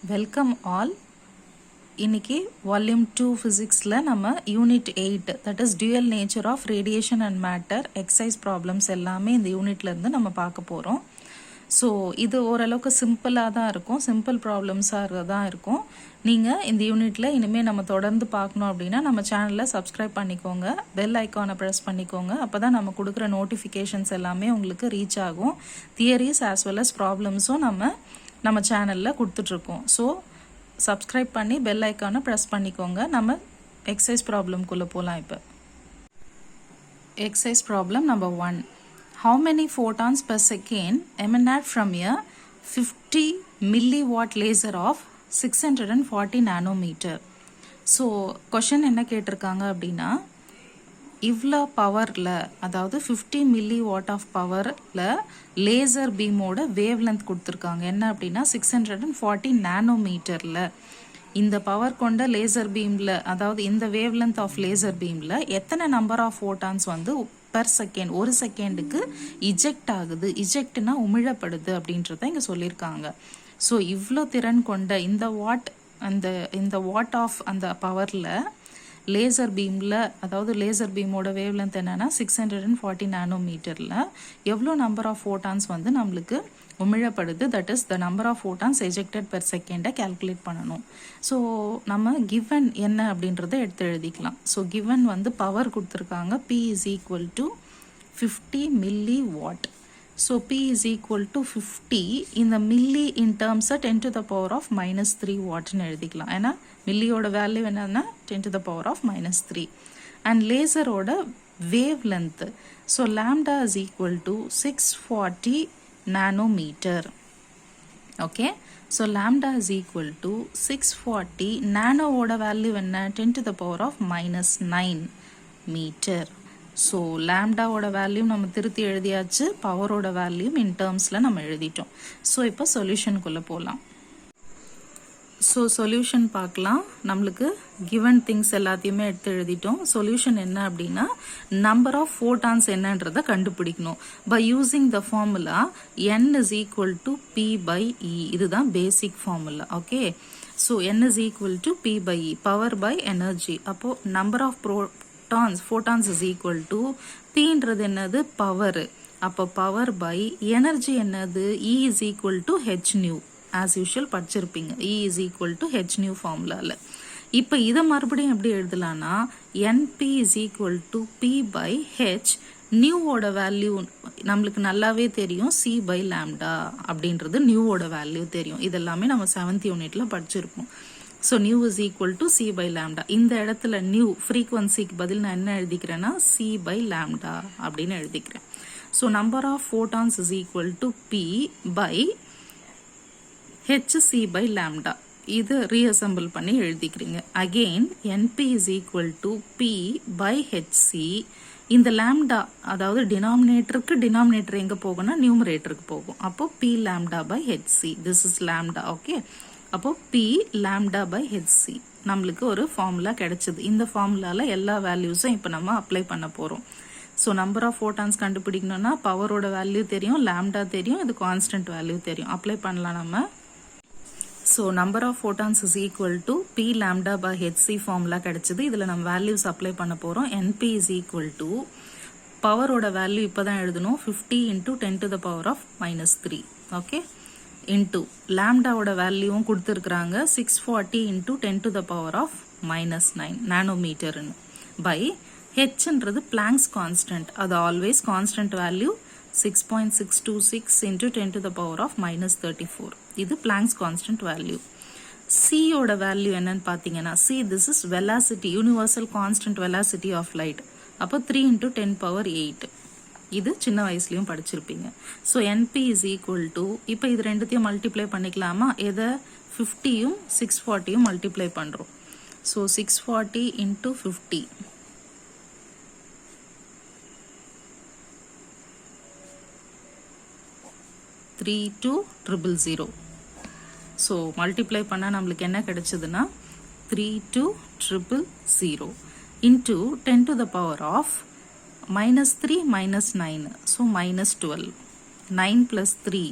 Welcome all. இன்னைக்கு volume 2 ஃபிசிக்ஸில் நம்ம unit 8 that is dual nature of radiation and matter exercise problems எல்லாமே இந்த யூனிட்லேருந்து நம்ம பார்க்க போகிறோம். ஸோ இது ஓரளவுக்கு சிம்பிளாக தான் இருக்கும், சிம்பிள் ப்ராப்ளம்ஸாக தான் இருக்கும். நீங்கள் இந்த யூனிட்டில் இனிமேல் நம்ம தொடர்ந்து பார்க்கணும் அப்படின்னா நம்ம சேனலில் சப்ஸ்கிரைப் பண்ணிக்கோங்க, பெல் ஐக்கானை ப்ரெஸ் பண்ணிக்கோங்க. அப்போ தான் நம்ம கொடுக்குற நோட்டிஃபிகேஷன்ஸ் எல்லாமே உங்களுக்கு ரீச் ஆகும். தியரிஸ் ஆஸ் வெல் அஸ் ப்ராப்ளம்ஸும் நம்ம சேனலில் கொடுத்துட்ருக்கோம். ஸோ சப்ஸ்கிரைப் பண்ணி பெல் ஐக்கானை ப்ரெஸ் பண்ணிக்கோங்க. நம்ம எக்ஸசைஸ் ப்ராப்ளம்குள்ளே போகலாம். இப்போ exercise problem number 1. How many photons per second emanate from a 50 milliwatt laser of 640 nanometer? So question என்ன கேட்டிருக்காங்க அப்படின்னா, இவ்வளோ பவரில், அதாவது 50 மில்லி வாட் ஆஃப் பவரில் லேசர் பீமோட வேவ் லென்த் கொடுத்துருக்காங்க. என்ன அப்படின்னா 640 நானோமீட்டரில் இந்த பவர் கொண்ட லேசர் பீமில், அதாவது இந்த வேவ் லென்த் ஆஃப் லேசர் பீமில் எத்தனை நம்பர் ஆஃப் ஃபோட்டான்ஸ் வந்து பெர் செகண்ட், ஒரு செகண்டுக்கு இஜெக்ட் ஆகுது, இஜெக்ட்னா உமிழப்படுது அப்படின்றத இங்கே சொல்லியிருக்காங்க. ஸோ இவ்வளோ திறன் கொண்ட இந்த வாட் ஆஃப் அந்த பவரில் லேசர் பீமில், அதாவது லேசர் பீமோட வேவ் லென்த் என்னன்னா 640 நானோமீட்டரில் எவ்வளோ நம்பர் ஆஃப் ஃபோட்டான்ஸ் வந்து நம்மளுக்கு உமிழப்படுது, that is the number of photons ejected per செகண்டை கேல்குலேட் பண்ணணும். ஸோ நம்ம கிவன் என்ன அப்படின்றத எடுத்து எழுதிக்கலாம். ஸோ கிவன் வந்து பவர் கொடுத்துருக்காங்க, P is equal to 50 milli watt. So P is equal to 50, இந்த மில்லி இன் டேர்ம்ஸை 10 to the power of -3 வாட்னு எழுதிக்கலாம். ஏன்னா மில்லியோட வேல்யூ என்னன்னா 10 to the power of -3. And லேசரோட wavelength, so lambda is equal to 640 nanometer. Okay, so lambda is equal to 640. நானோவோட value என்ன, 10 to the power of -9 metre. So லாம்டாவோட value நம்ம திருத்தி எழுதியாச்சு, பவரோட வேல்யூ இன் டேர்ம்ஸில் நம்ம எழுதிட்டோம். ஸோ இப்போ சொல்யூஷனுக்குள்ளே போகலாம். ஸோ சொல்யூஷன் பார்க்கலாம். நம்மளுக்கு கிவன் திங்ஸ் எல்லாத்தையுமே எடுத்து எழுதிட்டோம். சொல்யூஷன் என்ன அப்படின்னா நம்பர் ஆஃப் ஃபோட்டான்ஸ் என்னன்றதை கண்டுபிடிக்கணும். By using the formula n is equal to p by e. இதுதான் basic formula. Okay, so n is equal to p by e, power by energy. அப்போ number of photons is equal to pன்றது என்னது, power. அப்போ power by energy என்னது, E is equal to h nu. As usual படிச்சிருப்பீங்க, E is equal to h nu ஃபார்முலாவில். இப்போ இதை மறுபடியும் எப்படி எழுதலான்னா NP is equal to P by H. நியூவோட வேல்யூ நம்மளுக்கு நல்லாவே தெரியும், C by lambda அப்படின்றது நியூவோட வேல்யூ தெரியும். இதெல்லாமே நம்ம 7th யூனிட்ல படிச்சிருப்போம். So new is equal to C by lambda. இந்த இடத்துல நியூ ஃப்ரீக்வன்சிக்கு பதில் நான் என்ன எழுதிக்கிறேன்னா C by lambda அப்படின்னு எழுதிக்கிறேன். So number of photons is equal to P by HC by lambda. இது ரீஅசம்பிள் பண்ணி எழுதிக்கிறீங்க. Again NP is equal to P by HC. இந்த லாம்டா, அதாவது டினாமினேட்டர் எங்கே போகும்னா நியூமரேட்டருக்கு போகும். அப்போ P lambda by HC. This is lambda. Okay, அப்போ P lambda by HC நம்மளுக்கு ஒரு ஃபார்முலா கிடைச்சது. இந்த ஃபார்முலாவில் எல்லா வேல்யூஸும் இப்போ நம்ம அப்ளை பண்ண போகிறோம். ஸோ நம்பர் ஆஃப் ஃபோட்டான்ஸ் கண்டுபிடிக்கணும்னா பவரோட வேல்யூ தெரியும், லாம்டா தெரியும், இது கான்ஸ்டன்ட் வேல்யூ தெரியும். அப்ளை பண்ணலாம் நம்ம. So number of photons is equal to P lambda by HC formula கிடைச்சது. இதில் நம்ம வேல்யூஸ் அப்ளை பண்ண போகிறோம். NP is equal to பவரோட வேல்யூ இப்போ தான் எழுதணும், 50 into 10 to the power of -3. Okay, into லாம்டாவோட வேல்யூவும் கொடுத்துருக்குறாங்க 640 into 10 to the power of -9 நானோமீட்டர்னு பை ஹெச்ன்றது பிளாங்க்ஸ் கான்ஸ்டன்ட், அது always constant value 6.626 into 10 to the power of -34. இது பிளாங்க்ஸ் கான்ஸ்டன்ட் வேல்யூ. சியோட வேல்யூ என்னன்னு பார்த்தீங்கன்னா C, this is velocity, universal constant velocity of light. அப்போ 3 into 10 power 8. இது சின்ன வயசுலையும் படிச்சிருப்பீங்க. So NP is equal to, இப்போ இது ரெண்டுத்தையும் மல்டிப்ளை பண்ணிக்கலாமா, எதை 50யும் 640யும் மல்டிப்ளை பண்ணுறோம். So 640 into 50, 3200. ஸோ மல்டிப்ளை பண்ணால் நம்மளுக்கு என்ன கிடைச்சதுன்னா 32000 into 10 to the power of -3 -9, so -12. 9 plus 3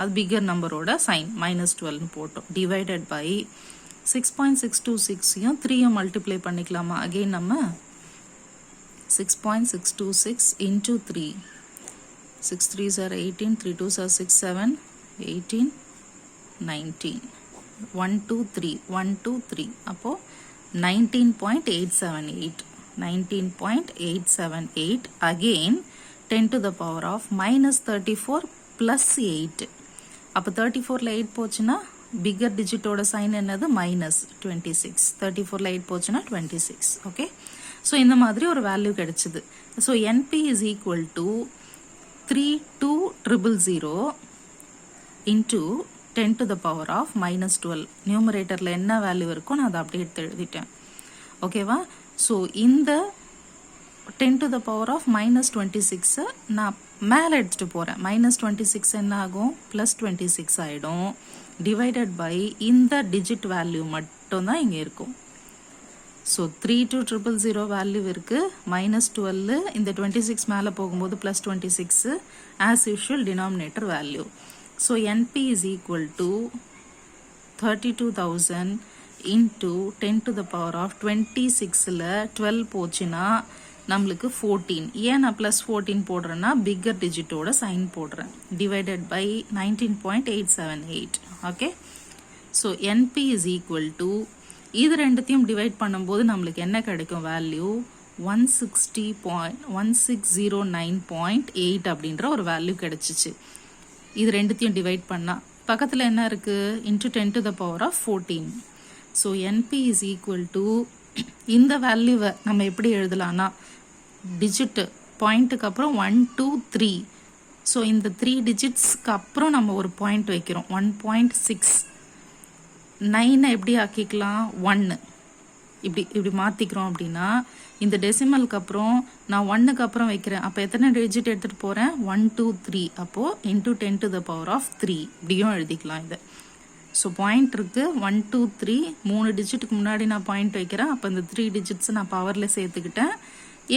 அது பிக்கர் நம்பரோட சைன் -12 போட்டோம். டிவைடட் பை 6.626 3 மல்டிப்ளை பண்ணிக்கலாமா? அகெயின் நம்ம 6.626 into 3, 6 3s are 18, 3 2s are 6 7 18 19 1 2 3 1 2 3 அப்போ 19.878 19.878 again 10 to the power of -34 plus 8. அப்போ 34ல 8 போச்சுன்னா பிக்கர் டிஜிட்டோட சைன் என்னது -26. 34ல 8 போச்சுன்னா 26. ஓகே, ஸோ இந்த மாதிரி ஒரு வேல்யூ கிடைச்சிது. So NP is equal to 32000 into 10 to the power of -12. நியூமரேட்டரில் என்ன வேல்யூ இருக்கோ நான் அதை அப்படியே எடுத்து எழுதிட்டேன். ஓகேவா? ஸோ இந்த 10 to the power of -26 நான் மேலே எடுத்துகிட்டு போகிறேன். -26 என்ன ஆகும்? +26 ஆகிடும். டிவைடட் பை இந்த டிஜிட் வேல்யூ மட்டும்தான் இங்கே இருக்கும். ஸோ 32000 வேல்யூ இருக்குது. -12 இந்த 26 மேலே போகும்போது +26 as usual denominator value. So NP is equal to 32,000 into 10 to the power of 26ல 12 போச்சுன்னா நம்மளுக்கு 14. ஏன் நான் +14 போடுறேன்னா பிக்கர் டிஜிட்டோட சைன் போடுறேன். Divided by 19.878. Okay, so NP is equal to இது ரெண்டுத்தையும் டிவைட் பண்ணும்போது நம்மளுக்கு என்ன கிடைக்கும் வேல்யூ? 1609.8 அப்படின்ற ஒரு வேல்யூ கிடைச்சிச்சு. இது ரெண்டுத்தையும் டிவைட் பண்ணால் பக்கத்தில் என்ன இருக்குது? Into 10 to the power of 14. So NP is equal to இந்த வேல்யூவை நம்ம எப்படி எழுதலாம்னா டிஜிட்டு பாயிண்ட்டுக்கு அப்புறம் 1 2 3. ஸோ இந்த 3 டிஜிட்ஸ்க்கு அப்புறம் நம்ம ஒரு பாயிண்ட் வைக்கிறோம். 1.6 9 எப்படி ஆக்கிக்கலாம்? 1 இப்படி மாற்றிக்கிறோம். அப்படின்னா இந்த டெசிமலுக்கு அப்புறம் நான் 1க்கு அப்புறம் வைக்கிறேன். அப்போ எத்தனை டிஜிட் எடுத்துகிட்டு போகிறேன்? 1 2 3. அப்போது into 10 to the power of 3 இப்படியும் எழுதிக்கலாம் இதை. ஸோ பாயிண்ட் இருக்குது 1 2 3 3 டிஜிட்டுக்கு முன்னாடி நான் பாயிண்ட் வைக்கிறேன். அப்போ இந்த 3 டிஜிட்ஸ் நான் பவரில் சேர்த்துக்கிட்டேன்.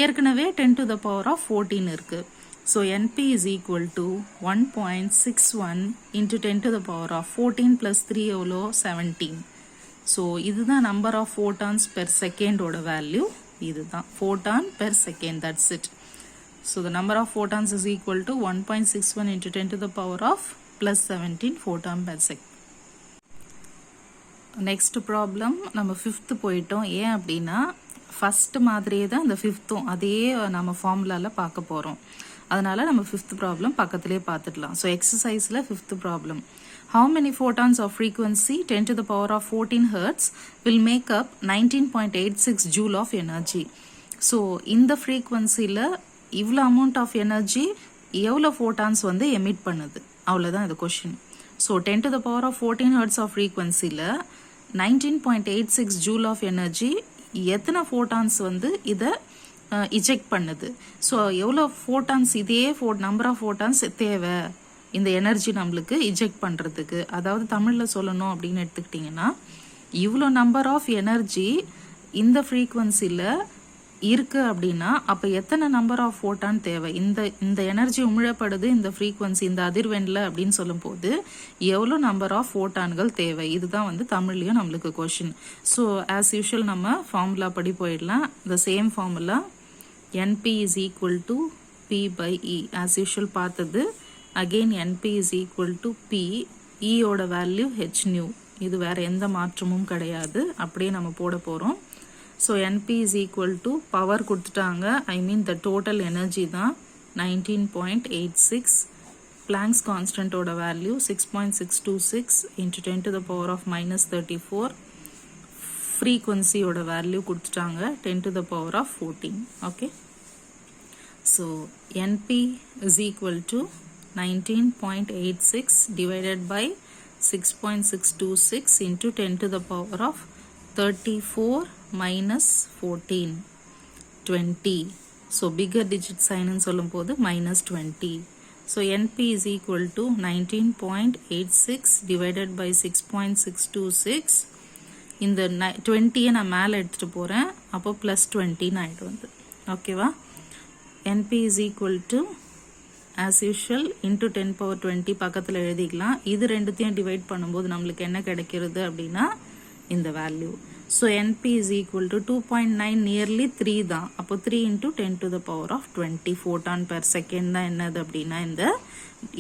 ஏற்கனவே 10 to the power of 14 இருக்குது. So NP is equal to 1.61 into 10 to the power of 14 plus 3 எவ்வளோ? 17. ஸோ இதுதான் நம்பர் ஆஃப் ஃபோட்டான்ஸ் பெர் செகண்டோட வேல்யூ. இதுதான் photon per second. That's it. So the number of photons is equal to 1.61 into 10 to the power of plus 17 photon per second. Next problem நம்ம 5th போயிட்டோம். ஏன் அப்படின்னா first மாதிரியே தான் இந்த 5th அதே நம்ம ஃபார்முலாவில் பார்க்க போகிறோம். அதனால் நம்ம 5th ப்ராப்ளம் பக்கத்துலேயே பார்த்துடலாம். ஸோ எக்ஸசைஸில் 5th problem. How many photons of frequency 10 to the power of 14 hertz will make up 19.86 joule of energy? So இந்த ஃப்ரீக்வன்சியில் இவ்வளோ அமௌண்ட் ஆஃப் எனர்ஜி எவ்வளோ ஃபோட்டான்ஸ் வந்து எமிட் பண்ணுது? அவ்வளோதான் இது question. So 10 to the power of 14 hertz of ஃப்ரீக்வன்சியில் 19.86 joule of energy எத்தனை ஃபோட்டான்ஸ் வந்து இதை இஜெக்ட் பண்ணுது? ஸோ எவ்வளோ ஃபோட்டான்ஸ், இதே நம்பர் ஆஃப் ஃபோட்டான்ஸ் தேவை இந்த எனர்ஜி நம்மளுக்கு இஜெக்ட் பண்ணுறதுக்கு. அதாவது தமிழில் சொல்லணும் அப்படின்னு எடுத்துக்கிட்டிங்கன்னா இவ்வளோ நம்பர் ஆஃப் எனர்ஜி இந்த ஃப்ரீக்வன்சியில் இருக்குது அப்படின்னா அப்போ எத்தனை நம்பர் ஆஃப் ஃபோட்டான் தேவை? இந்த எனர்ஜி உமிழப்படுது இந்த ஃப்ரீக்வன்சி இந்த அதிர்வெண்ணில் அப்படின்னு சொல்லும்போது எவ்வளோ நம்பர் ஆஃப் ஃபோட்டான்கள் தேவை? இதுதான் வந்து தமிழ்லையும் நம்மளுக்கு கொஷின். ஸோ ஆஸ் யூஷுவல் நம்ம ஃபார்முலா படி போயிடலாம். The same formula NP is equal to P by E. As usual பார்த்தது. Again NP is equal to P. ஈயோட வேல்யூ h nu. இது வேறு எந்த மாற்றமும் கிடையாது, அப்படியே நம்ம போட போகிறோம். So NP is equal to power கொடுத்துட்டாங்க, I mean the total energy தான் 19.86. Planck's கான்ஸ்டன்ட்டோட value 6.626 into 10 to the power of -34. ஃப்ரீக்வன்சியோட வேல்யூ கொடுத்துட்டாங்க 10 to the power of 14. Okay, so NP is equal to 19.86 divided by 6.626 into 10 to the power of 34 minus 14, 20. So bigger digit sign ன்னு சொல்லும்போது -20. So NP is equal to 19.86 divided by 6.626. இந்த 20 நான் மேலே எடுத்துட்டு போகிறேன், அப்போ +20 ஆகிட்டு வந்து. ஓகேவா? NP is equal to as usual into 10 power 20 பக்கத்தில் எழுதிக்கலாம். இது ரெண்டுத்தையும் டிவைட் பண்ணும்போது நம்மளுக்கு என்ன கிடைக்கிறது அப்படின்னா இந்த value. So NP is equal to 2.9 nearly 3 தான். அப்போ 3 into 10 to the power of 20 photon per second தான் என்னது அப்படின்னா இந்த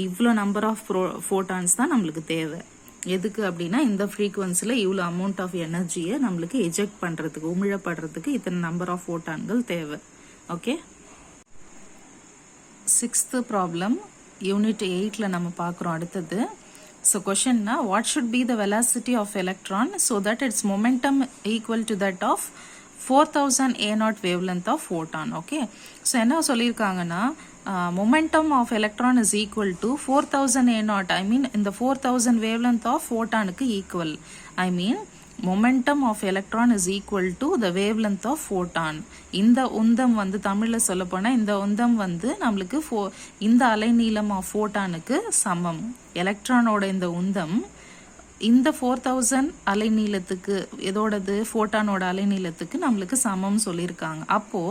இவ்வளோ நம்பர் ஆஃப் ஃபோட்டான்ஸ் தான் நம்மளுக்கு தேவை. எதுக்கு அப்படின்னா இந்த ஃப்ரீக்வன்சியில் இவ்வளோ அமௌண்ட் ஆஃப் எனர்ஜியை நம்மளுக்கு எஜெக்ட் பண்ணுறதுக்கு உமிழப்படுறதுக்கு இத்தனை நம்பர் ஆஃப் ஃபோட்டான்கள் தேவை. ஓகே, 6th ப்ராப்ளம் யூனிட் 8ல் நம்ம பார்க்குறோம் அடுத்தது. So question na, what should be the velocity of electron so that its momentum equal to that of 4000 A0 wavelength of photon. Okay, so என்ன சொல்லியிருக்காங்கன்னா momentum of electron is equal to 4000 A0. I mean இந்த 4000 wavelength of photonக்கு equal. I mean momentum of electron is equal to the wavelength of photon. இந்த உந்தம் வந்து தமிழ்ல சொல்ல போனா இந்த உந்தம் வந்து நம்மளுக்கு இந்த அலைநீளம் ஆஃப் ஃபோட்டானுக்கு சமம். எலக்ட்ரானோட இந்த உந்தம் இந்த 4000 அலைநீளத்துக்கு எதோடது ஃபோட்டானோட அலைநீளத்துக்கு நம்மளுக்கு சமம் சொல்லியிருக்காங்க. அப்போ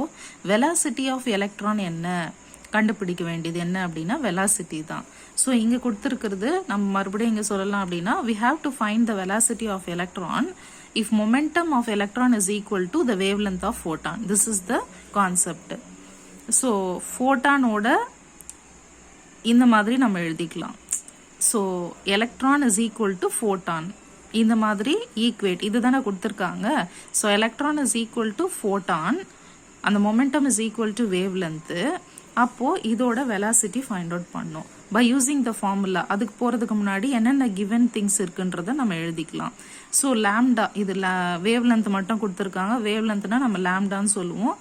வெலாசிட்டி ஆஃப் எலக்ட்ரான் என்ன கண்டுபிடிக்க வேண்டியது என்ன அப்படின்னா வெலாசிட்டி தான். ஸோ இங்கே கொடுத்துருக்கிறது நம்ம மறுபடியும் இங்கே சொல்லலாம் அப்படின்னா we have to find the velocity of electron if momentum of electron is equal to the wavelength of photon. This is the concept. So ஃபோட்டானோட இந்த மாதிரி நம்ம எழுதிக்கலாம். So electron is equal to photon இந்த மாதிரி ஈக்குவேட் இது தானே கொடுத்துருக்காங்க. So electron is equal to photon, அந்த momentum is equal to wavelength. அப்போது இதோட வெலாசிட்டி ஃபைண்ட் அவுட் பண்ணோம் பை யூஸிங் த ஃபார்முலா. அதுக்கு போகிறதுக்கு முன்னாடி என்னென்ன கிவன் திங்ஸ் இருக்குன்றதை நம்ம எழுதிக்கலாம். ஸோ லேம்டா இது வேவ் லென்த் மட்டும் கொடுத்துருக்காங்க. வேவ் லென்த்னா நம்ம லேம்டான்னு சொல்லுவோம்.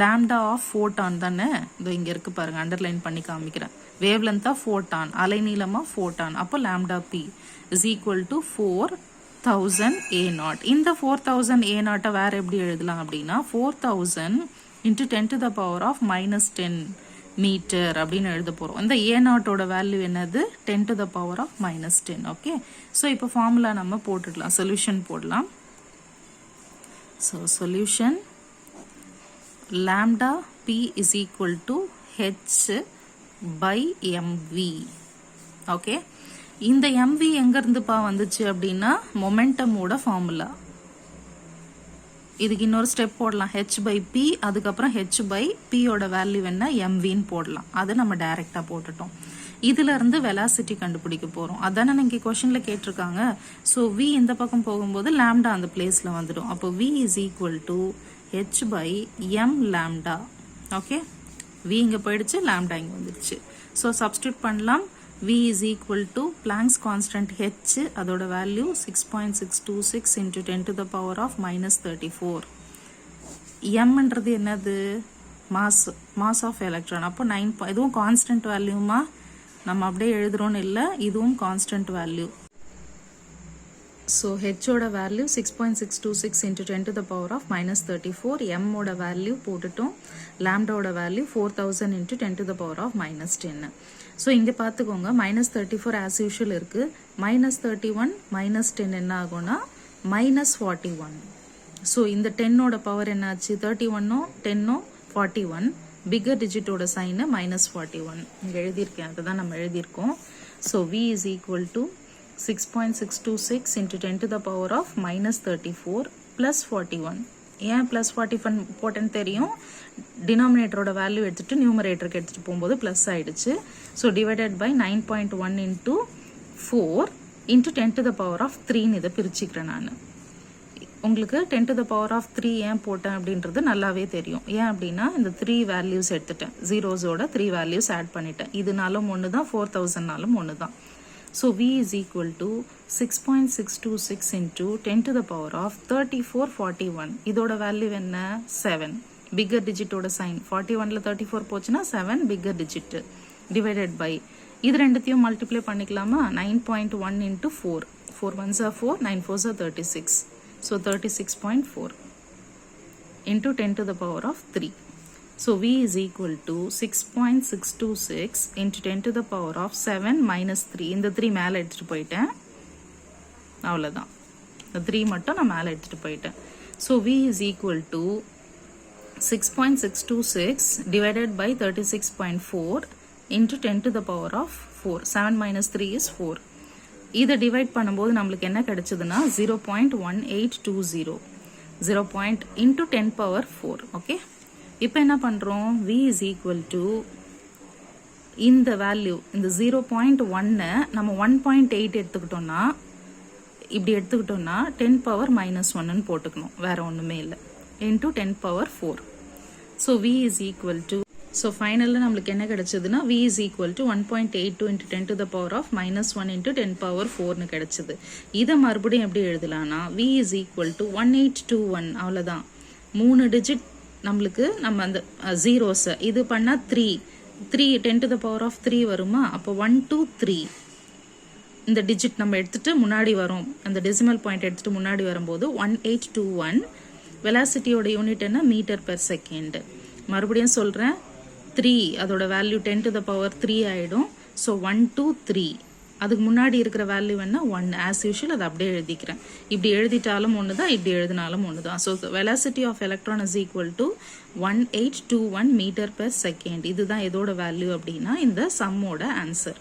லேம்டா ஆஃப் ஃபோட்டான் தானே, இதோ இங்கே இருக்கு பாருங்க, அண்டர்லைன் பண்ணி காமிக்கிறேன். வேவ் லென்த் ஆஃப் ஃபோட்டான் அலைநீளமாக ஃபோட்டான். அப்போ lambda P is equal to 4000 A0. இந்த 4000 A0 வேற எப்படி எழுதலாம் அப்படின்னா 4000 into 10 to the power of -10 metre அப்படின்னு எழுத போகிறோம். இந்த A0ஓட வேல்யூ என்னது 10 to the power of -10. Okay, so இப்போ ஃபார்முலா நம்ம போட்டுடலாம், சொல்யூஷன் போடலாம். So solution lambda p is equal to h by mv. Okay, இந்த mv எங்கேருந்துப்பா வந்துச்சு அப்படின்னா மொமெண்டமோட ஃபார்முலா. இதுக்கு இன்னொரு ஸ்டெப் போடலாம், h by p, அதுக்கப்புறம் h by p ஓட வேல்யூ என்ன mvன்னு போடலாம். அதை நம்ம டைரெக்டாக போட்டுட்டோம். இதிலிருந்து வெலாசிட்டி கண்டுபிடிக்க போகிறோம். அதானே இங்கே கொஷனில் கேட்டிருக்காங்க. ஸோ v இந்த பக்கம் போகும்போது லேம்டா அந்த பிளேஸில் வந்துடும். அப்போ v is equal to h by m lambda. Okay, v இங்கே போயிடுச்சு, லேம்டா இங்கே வந்துடுச்சு. ஸோ சப்ஸ்டியூட் பண்ணலாம். v is equal to Planck's constant h, அதோட value 6.626 into 10 to the power of -34. mன்றது என்னது மாஸ் ஆஃப் எலக்ட்ரான். அப்போ 9. இதுவும் கான்ஸ்டன்ட் வேல்யூமா, நம்ம அப்படியே எழுதுறோன்னு இல்லை, இதுவும் கான்ஸ்டன்ட் வேல்யூ. ஸோ ஹெச்சோட value 6.626 into 10 to the power of -34. எம்மோட வேல்யூ போட்டுட்டோம். லேம்டாவோட value 4000 into 10 to the power of -10. So இங்கே பார்த்துக்கோங்க, -34 ஆஸ் யூஷுவல் இருக்குது. -31 -10 என்ன ஆகும்னா -41. ஸோ இந்த 10ஓட பவர் என்னாச்சு, 31ஓ 10ஓ 41. பிக்கர் டிஜிட்டோட சைனு -41 இங்கே எழுதியிருக்கேன், அதை தான் நம்ம எழுதியிருக்கோம். So v is equal to 6.626 into 10 to the power of -34 plus 41. ஏன் ப்ளஸ் 41 போட்டேன்னு தெரியும், டினாமினேட்டரோட வேல்யூ எடுத்துகிட்டு நியூமரேட்டருக்கு எடுத்துகிட்டு போகும்போது ப்ளஸ் ஆகிடுச்சு. So divided by 9.1 into 4 into 10 to the power of 3ன்னு இதை பிரிச்சுக்கிறேன் நான். உங்களுக்கு 10 to the power of 3 ஏன் போட்டேன் அப்படின்றது நல்லாவே தெரியும். ஏன் அப்படின்னா இந்த 3 வேல்யூஸ் எடுத்துட்டேன், ஜீரோஸோட 3 வேல்யூஸ் ஆட் பண்ணிட்டேன். இதுனாலும் ஒன்று தான், 4000னாலும் ஒன்று தான். So v is equal to 6.626 into 10 to the power of 3441. இதோட வேல்யூ என்ன 7. பிக்கர் டிஜிட்டோட சைன் 41ல 34 போச்சுன்னா 7 பிக்கர் டிஜிட் டிவைடட் பை இது ரெண்டுத்தையும் மல்டிப்ளை பண்ணிக்கலாமா, 9.1 into 4. 4 1s are 4, 9 4s are 36. So 36.4 into 10 to the power of 3. So v is equal to 6.626 into 10 to the power of 7 minus 3. இந்த 3 மேலே எடுத்துகிட்டு போயிட்டேன், அவ்வளோதான். இந்த 3 மட்டும் நான் மேலே எடுத்துகிட்டு போயிட்டேன். So v is equal to 6.626 divided by 36.4 into 10 to the power of 4. 7 minus 3 is 4. இதை டிவைட் பண்ணும்போது நம்மளுக்கு என்ன கிடைச்சதுன்னா 0.1820. 0. into 10 power 4. ஓகே, இப்போ என்ன பண்ணுறோம், v is equal to இந்த வேல்யூ இந்த 0.1 நம்ம 1.8 எடுத்துக்கிட்டோம்னா, இப்படி எடுத்துக்கிட்டோம்னா 10 power minus 1 போட்டுக்கணும், வேற ஒன்றுமே இல்லை, into 10 power 4. So v is equal to, so ஃபைனலில் நம்மளுக்கு என்ன கிடைச்சதுன்னா v is equal to 1.82 into 10 to the power of minus 1 into 10 power 4னு கிடைச்சது. இதை மறுபடியும் எப்படி எழுதலாம்னா v is equal to 1821. அவ்வளோதான், 3 டிஜிட் நம்மளுக்கு நம்ம அந்த ஜீரோஸ் இது பண்ணால் 3 10 to the power of 3 வருமா, அப்போ 1 2 3 இந்த டிஜிட் நம்ம எடுத்துட்டு முன்னாடி வரும், அந்த டெசிமல் பாயிண்ட் எடுத்துட்டு முன்னாடி வரும்போது 1821. வெலாசிட்டியோட யூனிட் என்ன, மீட்டர் பெர் செகண்ட். மறுபடியும் சொல்கிறேன், 3 அதோட வேல்யூ 10 to the power 3 ஆகிடும். ஸோ 1 2 3 அதுக்கு முன்னாடி இருக்கிற வேல்யூ என்ன 1. ஆஸ் யூஷுவல் அதை அப்படியே எழுதிக்கிறேன். இப்படி எழுதிட்டாலும் ஒன்று தான், இப்படி எழுதினாலும் ஒன்று தான். So velocity of electron is equal to 1821 metre per second. இதுதான் எதோட வேல்யூ அப்படின்னா இந்த சம்மோட ஆன்சர்.